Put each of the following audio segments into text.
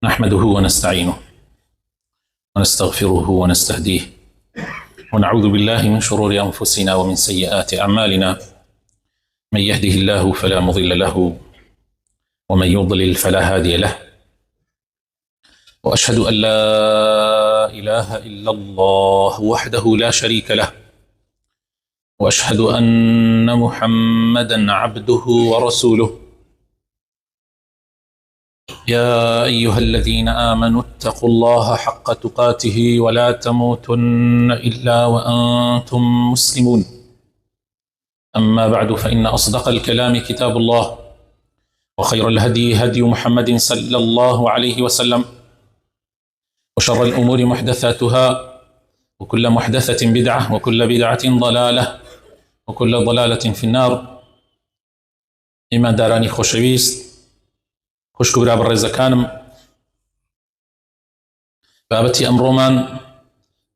نحمده ونستعينه ونستغفره ونستهديه ونعوذ بالله من شرور أنفسنا ومن سيئات أعمالنا. من يهده الله فلا مضل له ومن يضلل فلا هادي له، وأشهد أن لا إله إلا الله وحده لا شريك له، وأشهد أن محمدا عبده ورسوله. يا أيها الذين آمنوا اتقوا الله حق تقاته ولا تموتن إلا وأنتم مسلمون. أما بعد، فإن أصدق الكلام كتاب الله، وخير الهدي هدي محمد صلى الله عليه وسلم، وشر الأمور محدثاتها، وكل محدثة بدعة، وكل بدعة ضلالة، وكل ضلالة في النار. إما داراني خوشويست خوشکو برا بەڕێزەکانم، بابەتی ئەمڕۆمان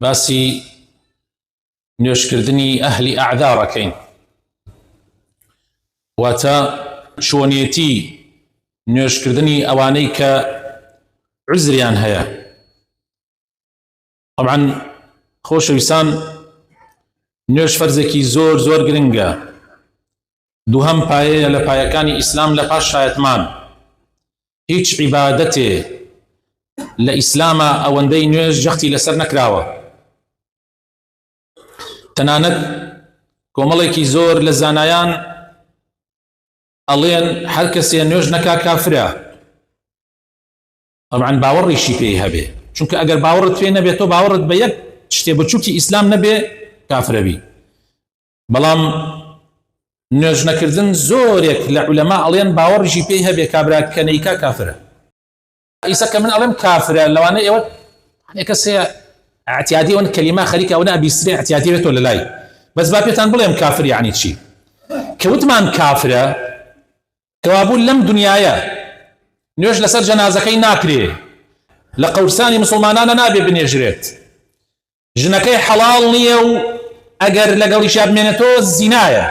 باسی نوێژکردنی ئەهلی ئەعذارەکەین، واتە چۆنیەتی نوێژکردنی ئەوانەی کە عوزریان هەیە. طبعاً خۆشەویستان، نوێژ فەرزێکی زۆر زۆر گرنگە، دووهەم پایەیە لە پایەکانی ئیسلام لە پاش شایەتمان. هیچ عیبادەتێ لە ئیسلامە ئەوەندەی نوێژ جەختی لەسەر نەکراوە. تەنانەت کۆمەڵێکی زۆر لە زانایان ئەڵێن هەر کەسێ نوێژ نەکا کافرە. طبعاً باوەڕیشی پێی هەبێ، چونکە ئەگەر باوەڕت پێ نەبێت، تۆ باوەڕت بە یەک شتێ بچووکی ئیسلام نەبێ، کافرەبی. بەڵام نوێژ نەکردن زۆرێک لە عولەما ئەڵێن باوەڕیشی پێی هەبێ کابرا کە نەیکا کافرە. ئیسا کە من ئەڵێم کافرە، لەوانەیە ئێوە کەسەیە اعتیادی ئەوەن کەلیما خەریکە ئەوە ئەبیسترێ اعتیادی بێتەوە لە لای، بەس با پێتان بڵێم کافر یعنی چی. کەوتمان کافرە کەوابوو لەم دنیایە نوێژ لەسەر جەنازەکەی ناکرێ، لە قەورسانی مسلمانانە نابێ بنێژرێت، ژنەکەی حەڵاڵ نییە و ئەگەر لەگەڵیشا بمێنێتەوە زینایە.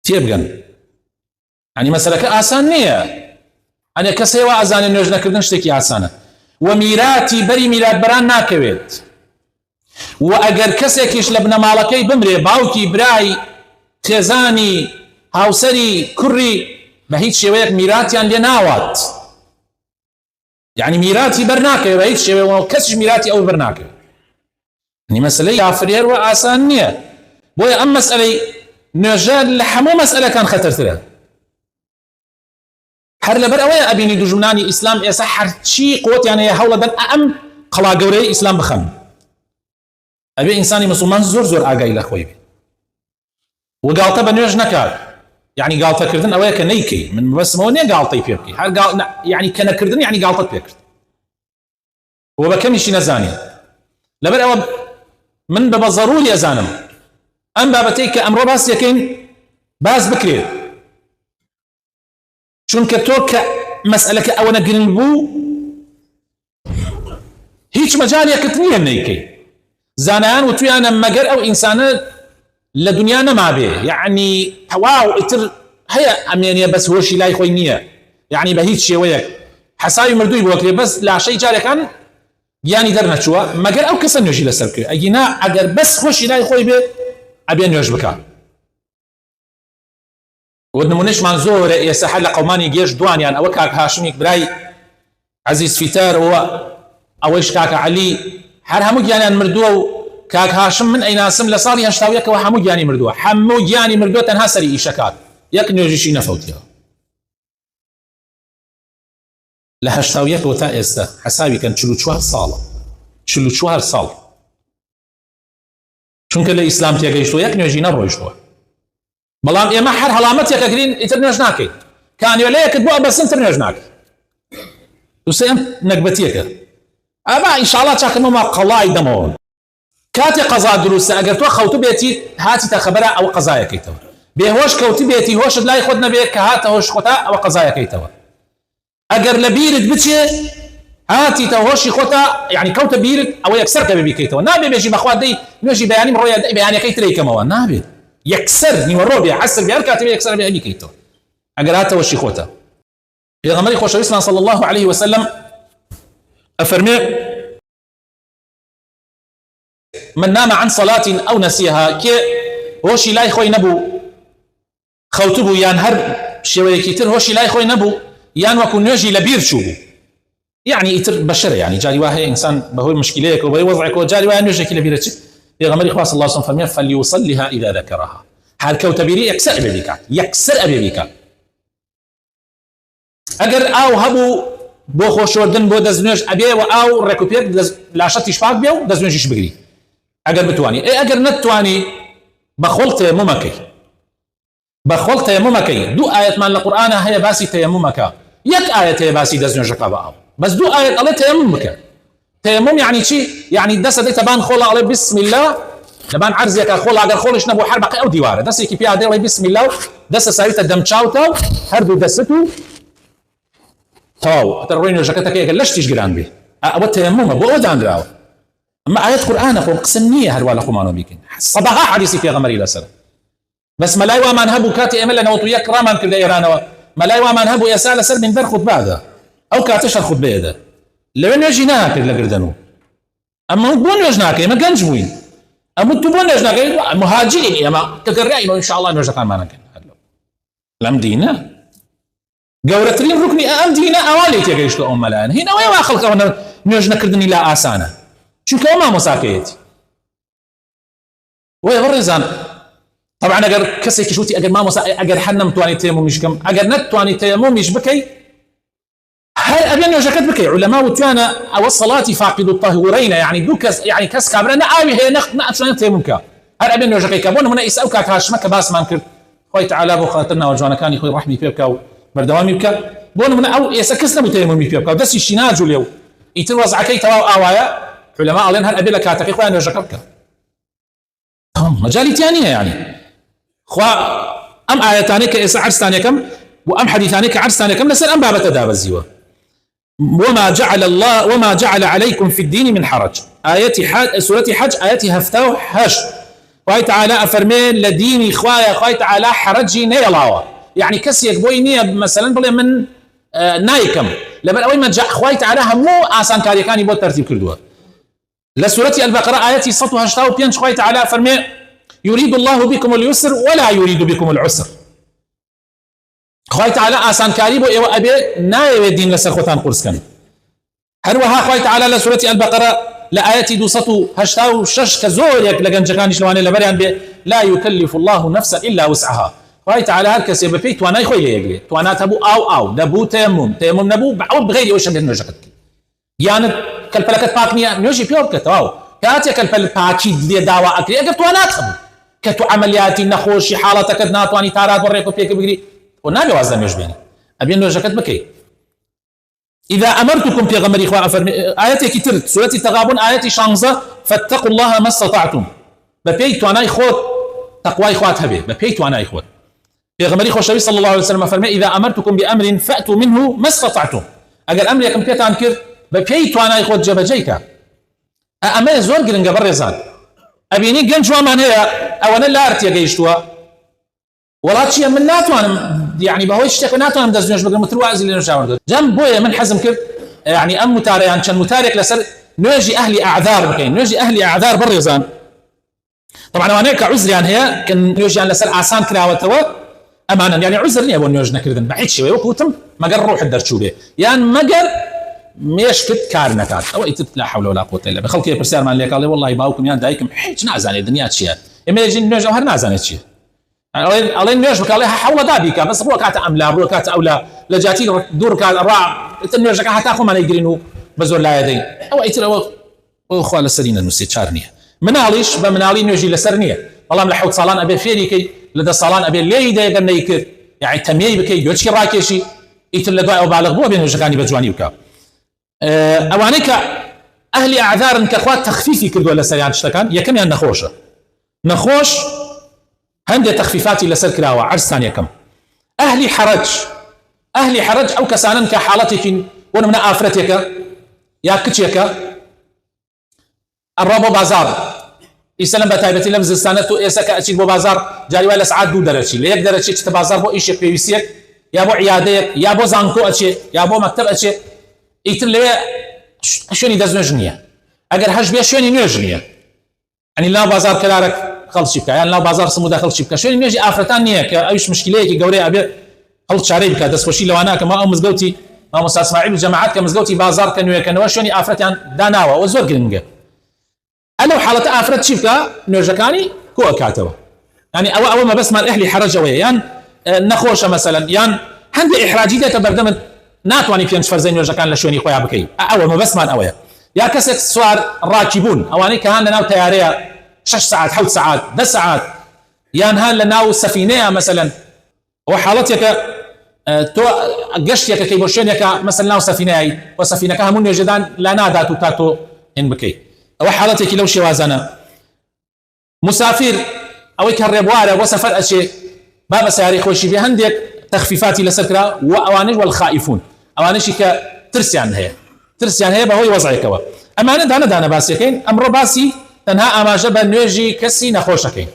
تێبگەن، ینی مەسەلەکە ئاسان نییە. ئەنێ کەسێوە ئازانێ نوێژ نەکردن شتێکی ئاسانە، و میراتی بەری میراتبەران ناکەوێت. و ئەگەر کەسێکیش لە بنەماڵەکەی بمرێ، باوکی، برای، خێزانی، هاوسەری، کوڕی، بە هیچ شێوەیەک میراتیان لێ ناوات، یعنی میراتی بەر ناکەوێت بە هیچ شێوەیەک، کەسیش میراتی ئەو بەر ناکەوێت. ینی مەسەلەی کافری هەروە ئاسان نییە. بۆیە ئەم مەسئلەی نوێژە لە هەموو مەسئلەکان خەتەرترە. هەر لەبەر ئەوەیە ئەبینی دوژمنانی ئیسلام ئێستا هەرچی قوتیان هەیە هەوڵە دەن ئەم قەڵا گەورەی ئیسلام بخەن. ئەبێ ئینسانی مسلمان زۆر زۆر ئاگای لە خۆی بێ و گاڵتە بە نوێژ نەکات. یعنی گاڵتەکردن ئەوەیە کە نەیکەی، من بەسمەوە نییە گاڵتەی پێ بکەی، یعنی کە نەکردن یعنی گاڵتەت پێ کرد و بە کەمیشی نەزانێ. لەبەر ئەوە من بە ضروری ئەزانم ئەم بابەتەی کە ئەمڕۆ باس یەکەین باس بکرێت، چونکە تۆ کە مەسئلەکە ئەوەنە گرنگ بوو هیچ مەجالێکت نییە نەیکەی. زانایان وتویانە مەگەر ئەو ئینسانە لە دنیا نەمابێ، یعنی تەواو ئیتر هەیە ئەمێنێ بەس هۆشی لای خۆی نییە، یعنی بە هیچ شێوەیەک حەساوی مردووی بۆ کرێ، بەس لاشەی جارێکان گیانی دەرنەچووە، مەگەر ئەو کەسە نوێژی لەسەر کرد. ئەگینا ئەگەر بەس خۆشی لای خۆی بێ ئەبێ نوێژ بکە. و نمونەشمان زۆرە ئێستا هەر لە قەومانی گێژ دوانیان، ئەوە کاک هاشمیک برای عەزیز فیتار، ئەوەیش کاکە عەلی، هەر هەموو گیانیان مردووە. و کاک هاشم من ئەیناسم لە ساڵی 81ەوە هەموو گیانی مردووە، هەموو گیانی مردووە، تەنها سەری ئیشەکات، یەک نوێژیشی نەفەوتیەوە. لە 81ەوە تا ئێستا حەساوی کەن 44 ساڵە، 44 ساڵ، چونکە لە ئیسلام تێگەیشتووە یەک نوێژی نەڕۆیشتووە. بەڵام ئێمە هەر هەڵامەتێکە گرین ئیتر نوێژ ناکەین، کانیۆلەیەکت بۆ ئەبەسنتر نوێژ ناکەین. دووسێم نەکبەتیەکە ئابا ئینشاڵڵا چاکەمەوە قەڵای دەمەوە. کاتێ قەزا دروستە، ئەگەر تۆ خەوتو بێتی هاتیتە خەبەرە ئەوە قەزایەکەیتەوە، بێهۆش کەوتی بێتی هۆشت لای خۆت نەبێت کە هاتە هۆش خۆتا ئەوە قەزایەکەیتەوە. ئەگەر لە بیرت بچێ هاتیتە هۆشی خۆتا، یعنی کەوتە بیرت، ئەوە یەکسەر کە ببیکەیتەوە، نابێ بێژی بەخوا دەی نوێژی بەیانیم ڕۆیە بەیانەکەی ترێکەمەوە، نابێت یەکسەر نیوەڕۆ بێ، عەسر بێ، هەر کاتێ بێ یەکسەر بێ ئەبیکەیتەوە، ئەگەر هاتە هۆشی خۆتە. پێغەمبەری خۆشەویستمان صلى الله عليه وسلم أفرمي من نام عن صلاة أو نسيها كي هۆشی لای خۆی نەبوو خەوتبوو یان هەر شێوەیەکی تر هۆشی لای خۆی نەبوو یان وەکو نوێژی لە بیر چوو بوو يعني ئیتر بەشەرە يعني جاری وا هەیە ئینسان بەهۆی مشکلەیەک و بەهۆی وەزعێکەوە جاری وایە نوێژێکی لە بیرە چێت پێغەمبەری خوا صلی الله عليه وسلم فەرمێ فليصلها إذا ذكرها هەر کەوتە بیری یەکسەر ئەبێ بیکات یەکسەر ئەبێ بیکات ئەگەر ئاو هەبوو بۆ خۆشەوەردن بۆ دەستنوێژ ئەبێ و ئاو ڕێکوپێک لاشەتیش پاک بێ و دەستنوێژیش بگری ئەگەر بتوانی ئەگەر نەتوانی بەخۆڵ تەیەممەکەی بەخۆڵ تەیەممەکەی دوو ئاەتمان لە قورئانە هەیە باسی تەیەممەکە یەک ئاەت هەیە باسی دەستنوێژەکە بە ئاو بەس دوو ئاەت ئەڵێ تەیەمم بکە تەیەمم یعنی چی یعنی دەستە دەیتە بان خۆڵە ئەڵێ بسم الله لەبان عەرزێکە خۆڵ ئەگەر خۆڵش نەبوو هەر بەقەی ئەو دیوارە دەستێکی پێ دەڵێ بسم الله و دەستە ساویتە دەم چاوتە و هەردوو دەست و تەواو هەتە ڕۆی نوێژەکەتەکە ئەگەر لەشتیش گران بێ ئەوە تەیەممە بۆ ئەوە دانراوە ئەمە ئاەت قورئانە خۆ قسم نییە هەروە لە خۆمانەوە بیکەین سەدەها حەدیسی پێغەمبەری لەسەر بس مەلای وامان هەبوو کاتی ئێمە لە 91 ڕامان کرد لە ئێرانەوە مەلای وامان هەبوو ئێستا لەسەر منبەر خوتبادا ئەو کاتەش هەر خوتبەیەدا لەوێ نوێژی ناکرد لە گردن و ئەمە بۆ نوێژ ناکەی ئێمە گەنج بووین ئەمە تو بۆ نوێژ ناکەی مهاجرین ئێمە کە گەڕایینەوە ئینشاءالله نوێژەکانمان نەکەین لەم دینە گەورەترین ڕوکنی ئەم دینە ئەوا لێ تێگەیشتووە ئەو مەلایەن هینەوەی وا خەڵکەوە نوێژ نەکردنی لا ئاسانە چونکە ئەو مامۆساکەیەتی وەی بەڕێزان طبعا ئەگەر کەسێکی شوتی ئەگەر مامۆسا ئەگەر هەر نەمتوانی تەیەممومیش بکەم ئەگەر نەتوانی تەیەممومیش بکەی هەر ئەبێ نوێژەکەت بکەی عولەما وتوانە ئەوە سەڵاتی فاقد الطهورەینە يعني دوو کەس يعني کەس کابرا نە ئاوی هەیە نەتوانێت تەیەمموم بکە هەر ئەبێ نوێژەکەی کە بۆ نمونە ئیسا ئەو کات هاشمە کە باسمان کرد خۆی تەعالا بۆ خاتر ناوەجوانەکانی خۆی ڕەحمی پێ بکە و بەردەوامی بکە بۆ نمونە ئەو ئێستا کەس نەبوو تەیەممومی پێ بکە و دەستیشی ناجوو لێو ئیتر وەزعەکەی تەواو ئاوایە علەما ئەڵێن هەر ئەبێ لە کاتەکەی خۆیان نوێژەکە بکە مەجاڵی تیان نییە يعني خوا ئەم ئاەتانەی کە ئێستا عەرزتانەکەم و ئەم حەدیثانەی کە عەرزتانەکەم لەسەر ئەم بابەتە دابەزیوە وما جعل عليكم في الدين من حرج آية سورة حج آية هفتاو حج خوای تعالى أفرمي لديني خوای تعالى حرجي نيلاوة يعني كسيك بوي نية مثلا بلي من نايكم لبن أول ما جاء خوای تعالى همو آسان كاريكاني بو ترتيب كردوها لسورة البقرة آية 185 خوای تعالى أفرمي يريد الله بكم اليسر ولا يريد بكم العسر خوای تعالى آسان كاري بو إيوه أبي نايوه دين لسر خوتان قرسكن هروها خوای تعالى لسورة البقرة لآية 286 كزوريك لغنجكانش لواني لبريان بي لا يكلف الله نفسا إلا وسعها خوای تعالى هركس يبفي تواناي خوي ليقلي توانات هبو أو دبو تيمم نبو بعود بغير وش بين نوجكت يعني كالفلكت باكنيا نوجي بيوركت واو كاتيا كالفلكت باكي دي دعوة أكري أقر توانات هبو كتو عملياتي نخوشي حالتك ناتواني تارات وريكو بيك بغري ونابي وازدم يجبيني أبين نوجكت بكي إذا أمرتكم في غمر إخوة آية كتير سورة التغابن آية شانزة فاتقوا الله ما استطعتم ببيت وانا إخوة تقوى إخوات هبه ببيت وانا إخوة في غمر إخوة الشبي صلى الله عليه وسلم فرمي إذا أمرتكم بأمر فأتوا منه ما استطعتم أقل أمر يكم بيت عنكر ببيت وانا إخوة جبجيك أما زور قرن قبر رزان أبيني قنج وامان هي أولا لا أرتيا قيشتوا ولاتشي من ناتوان يعني بهوي اشتكى ناتوان دزنيش بقى متروازي اللي نشاور جنب بويا من حزم كيف يعني أم متاريان كان متارك لسر نواجي أهلي أعذار بكين نواجي أهلي أعذار بريزان طبعا وانا كعذر يعني هي كان نواجي لسر آسان كراوتوا أمانا يعني عذر نيا بون نواجي نكردن بعيد شوي وكوتم ما قر روح الدرشوبه يعني ما قر ميش كت كارنكات أو إتت لا حول ولا قوة إلا بالله خلقي برسال مال ليك قال والله باوكم يان دايكم حيج نازاني الدنيا تشيا إما يجي نواجي هر نازاني تشيا الله نواجي بك الله حول دابيك بس بروكات أملا بروكات أولى لجاتي دور كان الرع النواجي حتى أخو ما يقرينه بزور لا يدين أو إتر أو خوال السرين النسيت شارنيه مناليش بمنالي نواجي لسرنيه والله ملحوت صالان أبي فيريكي لدى صالان أبي ليه ده يقرن يكر يعني تميي بكي يوتشي راكيشي إتر لدواء وبالغ بو بين وجهاني بجواني وكا أوانيك أهلي أعذار كأخوات تخفيفي كردوا لسريان تشتكان يكم يعني نخوش هندي تخفيفاتي لسر كراوة عرض ثانية كم أهلي حرج أو كسانا كحالتك ونمنا آفرتك يا كتشيك الرابو بازار يسلم بتايبتي لمز السنة إيسا كأشيك بو بازار جاري ولا ساعات دو درجي ليك درجي تبازار بو إيشك بيوسيك یا بۆ عیادەیەک یا بۆ زانکۆ ئەچێ یا بۆ مەکتەب ئەچێ ئیتر لەوێ شوێنی دەستنوێژ نییە ئەگەر هەش بێ شوێنی نوێژ نییە ئەنی لاو بازار کەلارێک خەڵکی بکە یان لاو بازار سمودا خەڵکی بکە شوێنی نوێژی ئافرەتان نییە کە ئەویش مشکلەیەکی گەورەی ئەبێ هەڵ چارەی بکات دەستخۆشی لەوانە کە ما ئەو مزگەوتی مامۆستا ئیسماعیل و جەماعەت کە مزگەوتی بازار کە نوێکەنەوە شوێنی ئافرەتیان داناوە ئەوە زۆر گرنگە ئەلەو حاڵەتە ئافرەت چی بکە نوێژەکانی کۆ ئەکاتەوە ینی ئەوە مەبەستمان ئەهلی حەرەجەوەیە یان نەخۆشە مەسەلەن یان هەندێک ئیحراجی دێتە بەردەمت ناتوانانی پێنج فەرزەی نوێژەکان لە شوێنی خۆیان بکەیت ئەوە مەبەستمان ئەوەیە یا کەسێک سوار ڕاکی بوون ئەوانەی کە هەن لەناو تەیارەیە 6 ساعات 7 ساعات 10 ساعات یان هەن لەناو سەفینەیە مەسەلەن ئەوە حاڵەتێکە تۆ گەشتێکەکەی بۆ شوێنێکە مەسەلەن ناو سەفینەیە و سەفینەکە هەموو نوێژەدان لا نادات و تا تۆ هێن بکەیت ئەوە حاڵەتێکی لەو شێوازانە مسافر ئەوەی کە ڕێبوارە بۆ سەفەر ئەچێ با بە سیارەی خۆشی بێ هەندێک تەخفیفاتی لەسەر کرا و ئەوانش والخائفون ئەوانشی کە ترسیان هەیە بەهۆی وەزعێکەوە ئەمانە دانەدانە باسیەکەین ئەمڕۆ باسی تەنها ئاماژە بە نوێژی کەسی نەخۆشەکەین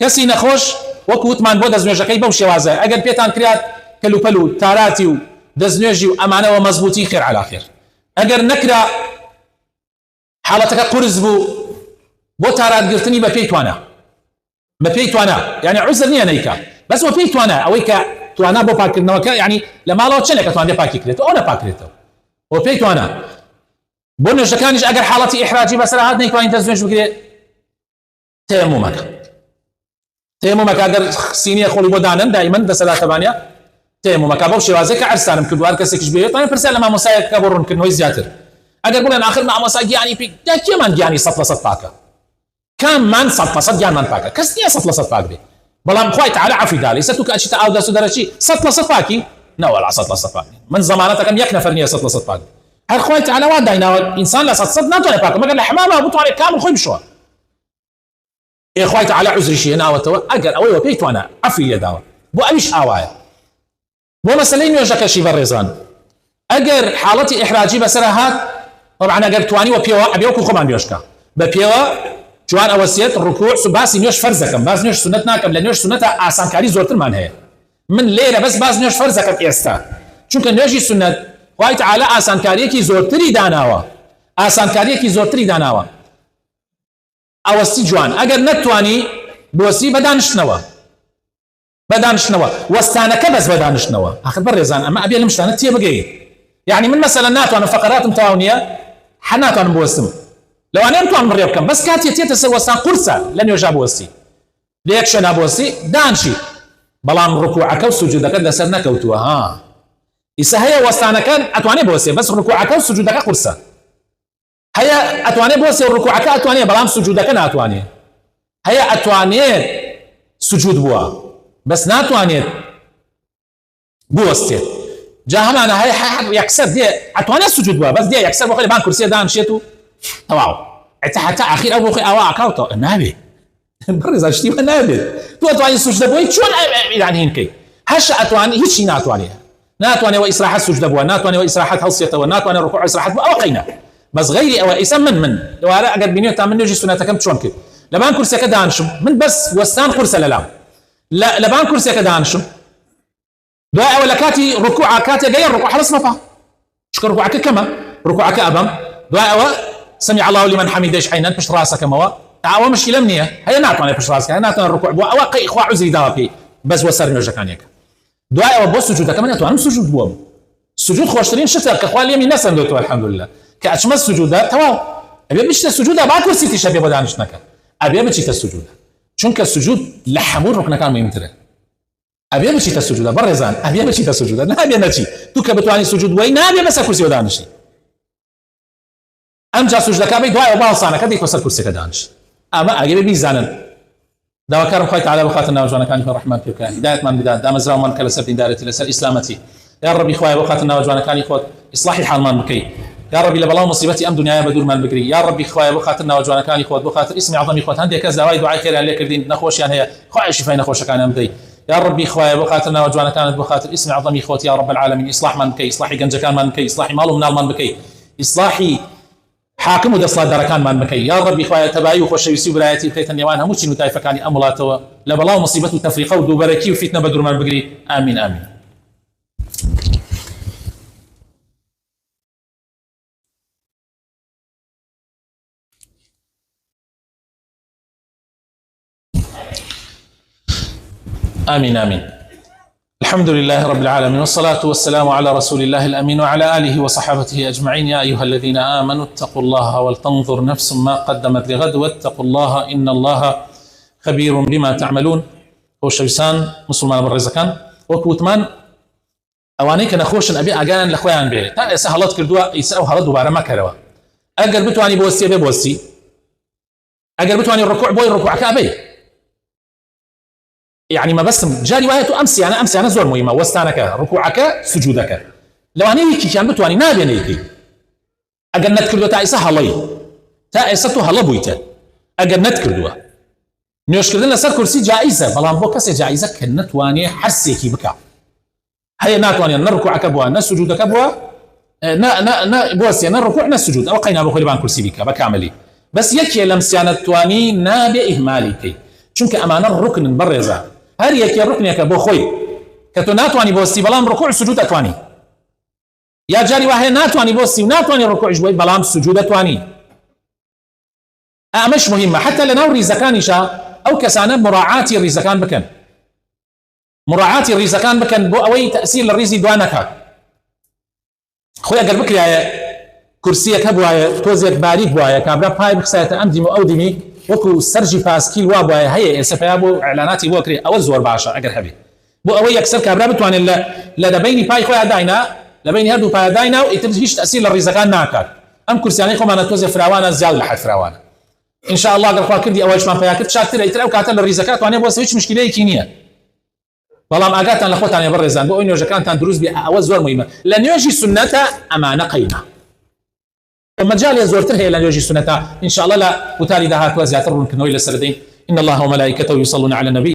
کەسی نەخۆش وەکو وتمان بۆ دەستنوێژەکەی بەو شێوازە ئەگەر پێتان کرات کەلوپەل و تاراتی و دەستنوێژی و ئەمانەوە مەزبوطی خێر عەلا خێر ئەگەر نەکرا حاڵەتەکە قورس بوو بۆ تاراتگرتنی بە پێی توانە یعنی عوزر نییە نەیکا بەس بۆ پێی توانە ئەوەی کە توانە بۆ پاکردنەوەکە یعنی لە ماڵەوە چەندێک کە توانێت پاکی کرێتەوە ئەو نەپاکرێتەوە بۆ پێی توانە بۆ نوێژەکانیش ئەگەر حاڵەتی ئیحراجی بەسەر هات نەیتوانین دەستنوێژ بگرێت تەیەمومەکە ئەگەر سینیە خۆڵی بۆ دانن دائیمەن دەسەلاتەبانە تەیەمومەکە بەو شێوازەیە کە عەرزانم کردو هەر کەسێکیش بێت توانێت پرسیار لە مامۆستایەکە بۆ ڕوونکردنەوەی زیاتر ئەگەر بڵێن آخر مامۆستا گیانی پێ دا کێمان گیانی 100% پاکە کاممان 100% گیانمان پاکە کەس نییە 100% پاک بێ بەڵام خوای تعالی عەفوی دا لەیسە تو کە ئەچیتە ئاو دەست و دەرەچی 100% پاکی نەوەڵا 100% پاک من زەمانەتەکەم یەک نەفەر نییە 100% پاک هەر خوای تعالی وا دایناوە ئینسان لە 100% ناتوانێت پاکە مەگەر لە حمامەوە بتوانێت کامل خۆی بشۆ خوای تعالی عوزریشی هێناوەتەوە ئەگەر ئەوەی پێی توانە عەفوی لێداوە بۆ ئەویش ئاوایە بۆ مەسەلەی نوێژەکەشی بەڕێزان ئەگەر حاڵەتی ئیحراجی بەسەر هات طبعا ئەگەر توانی وە پێوە ئەبێ وەکو خۆمان نوێژکە بە پێوە جوان ئەوەسیێت ڕکوع باسی نوێژ فەرز دەکەم باس نوێژ سونەت ناکەم لە نوێژ سونەتە ئاسانکاری زۆرترمان هەیە من لێرە بەس باس نوێژ فەرز دەکەم ئێستا چونکە نوێژی سونەت خوای تعالی ئاسانکاریەکی زۆرتری داناوە ئەوەستی جوان ئەگەر نەتوانی بۆسی بەدانشتنەوە وەستانەکە بەس بەدانشتنەوە آخر بەڕێزان ئەمە ئەبێ لەم شتانە تێبگەیت یعنی من مثلا ناتوانم فقراتم تەواو نییە ناتوانم بوەستم لەوانەیە نتوانم بڕێ بکەم بەس کاتێ تێتە سەر وەستان قورسە لە نوێژا بوەستی لە یەک شوێنە بوەستی دانشی بەڵام ڕکوعەکە و سوجودەکەت لەسەر نەکەوتووە ئیسا هەیە وەستانەکە ئەتوانێ بوەستێ بەس ڕکوعەکە و سوجودەکە قورسە هەیە ئەتوانێ بوەستێ و ڕکوعەکە ئەتوانێ بەڵام سوجودەکە ناتوانێ هەیە ئەتوانێت سوجود بووە بەس ناتوانێت بوەستێت جا هەمانە هەیە یەکسەر دێ ئەتوانێت سوجود بووە بەس دێ یەکسەر بۆ خۆی لەبان کورسیە دانشێت و تەواو حتى ئاخیر ئەو بۆ خۆی ئاوا ئاکاوتەوە نابێت بەڕێزان شتی وە نابێت تۆ ئەتوانی سوجدە بووی چۆن ئیلان هین کەی هەش ئەتوانی هیچی ناتوانێت و ئیسراحەت سوجدە بووە ناتوانێت و ئیسراحەت هەڵسێتەوە ناتوانێت ڕکوع ئیسراحەت بووە ئەوە قەینە بەس غەیری ئەوە ئیسا من لەوارە ئەگەر بینێت تا من نوێژی سونەتەکەم چۆن کرد لەبان کورسەکە دانشم من بەس وەستان قورسە لەلام لەبان کورسەکە دانشم دوای ئەوە لە کاتی ڕکوع کاتێ گەیە ڕکوع هەڵس مەپا چکە ڕکوعەکە کەمە ڕکوعەکە ئەبەم دوای ئەوە سمع الله لمن حميدش عينان پشت راسەکەمەوە ئەوە مشکلە نییە هەیە ناتوانێت پشت ڕاستکە ناتوانێت ڕکوع بووە ئەوە قەی خوا عوزری داوە پێی بەس وە سەر نوێژەکانێکە دوای ئەوە بۆ سوجودەکە من ناتوانم سوجود بووم سوجود خۆشترین شتە کە خوا لێمی نەسەندۆتەوە الحەمدولله کە ئەچمە سوجودە تەواو ئەبێ بچیتە سوجودە با کورسیتیش هەبێ بۆ دانشتنەکە ئەبێ بچیتە سوجودە چونکە سوجود لە هەموو ڕوکنەکان مهمترە ئەبێ بچیتە سوجودە بەڕێزان ئەبێ بچیتە سوجودە نابێ نەچی تو کە بتوانی سوجود بووی نابێ بەسەر کورسیەوە دانیشی ئەمجا سوجدەکە بێ دوای باڵسانەکە دێیتە سەر کورسەکە دانیش ئەمە ئەگەر بیزانن داواکارم خوای تعالی بخاتە ناوجوانەکانی ڕەحمان پێ بکات هیدایەتمان بدات دامەزراومان کە لەسەر دیندارەتی لەسەر ئیسلامەتی یا ربی خوای بخاتە ناوجوانەکانی خۆت ئیصلاحی حالمان بکەی یا ربی لە بەڵاو مصیبەتی ئەم دنیاە بەدوورمان بگری یا ربی خوای بخاتە ناوجوانەکانی خۆت بخاتە ئیسمی عەظەمی خۆت هەندێک کەس داوای دوعای خێریان لێ کردین نەخۆشیان هەیە خوای شیفای نەخۆشەکانیان بدەی يا ربي خويا بخاطر ناوجوانكانت بخاطر اسم عظمي خوت يا رب العالمين اصلاح من بكي اصلاح جنجكان من بكي اصلاح مالو منال من بكي اصلاحي حاكم ودصلا دركان من بكي يا ربي خويا تبايو وخشويسي وبرايتي بكيتن يوان هموشي نتايفكاني امولاتو لبلاو مصيبه وتفريقه ودوبركي وفتنه بدر من بقري امين امين آمين آمين. الحمد لله رب العالمين، والصلاة والسلام على رسول الله الأمين وعلى آله وصحابته أجمعين. يا أيها الذين آمنوا اتقوا الله ولتنظر نفس ما قدمت لغد واتقوا الله إن الله خبير بما تعملون. خۆشەویستان مسلمان بەڕێزەکان، وەکو وتمان ئەوانەی کە نەخۆشن ئەبێ ئاگایان لە خۆیان بێ تا ئێستا هەڵەت کردووە، ئیسا ئەو هەڵە دووبارە مەکەرەوە. ئەگەر بتوانی بۆستی بێ بۆستی، ئەگەر بتوانی ڕکوع بۆی ڕکوعەکە بێ. يعني ما بس جاري وهي تو امسي انا زور مهمه وستانك ركوعك سجودك لو انا يكي كان بتواني نابي نيكي اجنت كردو تايسه هلي تايسه هلا بويته اجنت كردو نيوش كردنا سر كرسي جائزه بلان بو كسي جائزه كنت واني حسيكي بكا هي ناتواني نركوعك بوا نسجودك بوا نا بوسي نركوع نسجود او قينا بخلي بان كرسي بك بكاملي بس يكي لمسيانه تواني نابي اهماليكي چونکە ئەمانە ڕوکنن بەڕێزە، هەر یەکێ ڕوکنێکە بۆ خۆی کە تۆ ناتوانی بۆستی بەڵام ڕکوع سجود ئەتوانی، یا جاری وهەیە ناتوانی بۆستی و ناتوانی ڕکوعش بۆی بەڵام سجود ئەتوانی. ئەمەش مهمە حتى لەناو ڕیزەکانیشە ئەو کەسانە مراعاتی ڕیزەکان بکەن، مراعاتی ڕیزەکان بکەن بۆ ئەوەی تەئسیر لە ڕیزی دوا نەکات. خۆی ئەگەر بکرایە کورسیەک هەبوایە تۆزێک باریک بوایە کابرا پای بخسایەتە ئەم دیم و ئەو دیمی وەکو سەرجی پاسکیل وا بواە هەیە ئێستا پیا بۆ ئەعلاناتی بۆ کرێ ئەوە زۆر باشە ئەگەر هەبێ بۆ ئەوەی یەکسەر کابرا بتوانێت لە دەبینی پای خۆیان داینا لە بینی هەردوو پایە داینا و ئیتر هیچ تەئسیر لە ڕیزەکان ناکات. ئەم کورسیانەی خۆمانە تۆزێ فراوانە زیاد لە حەد فراوانە. ئینشاء الله ئەگەر خوا کردی ئەوەشمان پیا کرد چاکترە، ئیتر ئەو کاتە لە ڕیزەکان توانێت بۆ هیچ مشکلەیەکی نییە. بەڵام ئاگاتان لە خۆتان بەڕێزان بۆ ئەوی نوێژەکانتان دروست بێ ئەوە زۆر مهمە. لە نوێژی سونەتە ئەمانە قەیمە. مجال زورتر هي لنوجي سنتا إن شاء الله لا وتالي دهات وزيات الرون كنوي لسردين. إن الله وملائكته يصلون على النبي